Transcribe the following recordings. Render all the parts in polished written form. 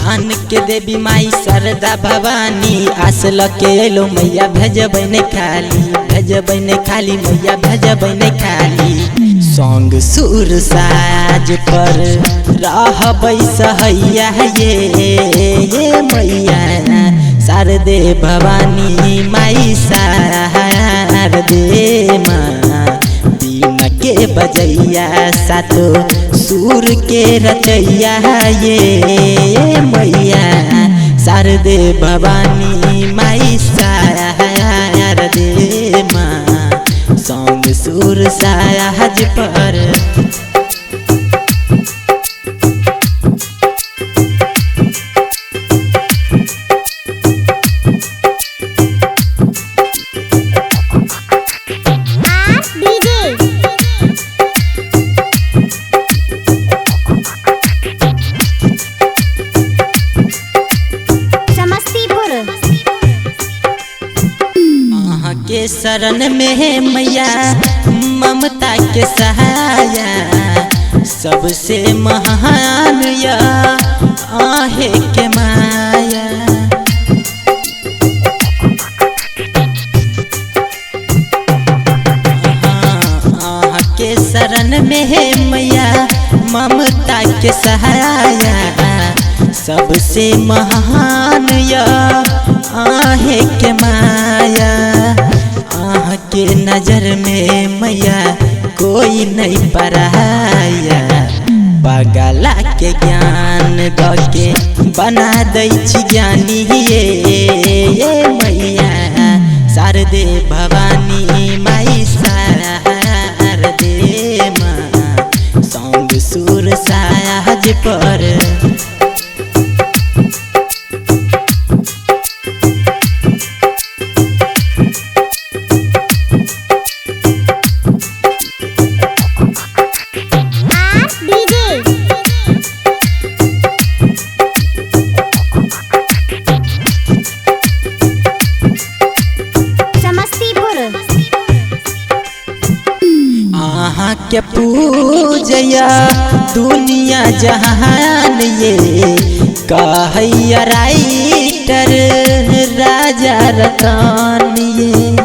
ज्ञान के देवी माई शारदा भवानी आस लके एलो मैया भेजबै ने खाली मैया भेजबै ने खाली संग सुर साज पर रहबै सहैया ये मैया शारदे भवानी माई शारदे माँ बीना के बजैया सातो सुर के रचैया ये मैया शारदे भवानी माई शारदे माँ संग सुर साज पर के शरण में मैया ममता के सहाया सबसे महान या आहे के माया के शरण में मैया ममता के सहाया सबसे महान या आहे के माया के नजर में मैया कोई नहीं पराया बगला के ज्ञान के बना दै छी ज्ञानी ये मैया शारदे भवानी माई शारदे माँ संग सुर साज पर के पूजया दुनिया जहान ये कहैया राइटर राजा रतन ये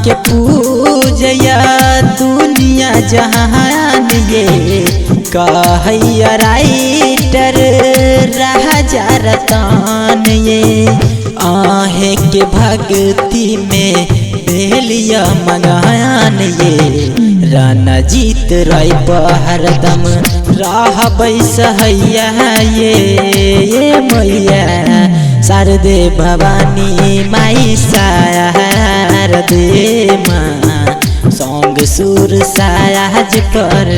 के पूजया दुनिया जहान ये कहैया राइटर राजा रतन ये आहे के भक्ति में भेलिया मगान ये राना जीत राय हरदम रहबै सहैया ये मैया शारदे भवानी माई शारदे माँ संग सुर साज पर।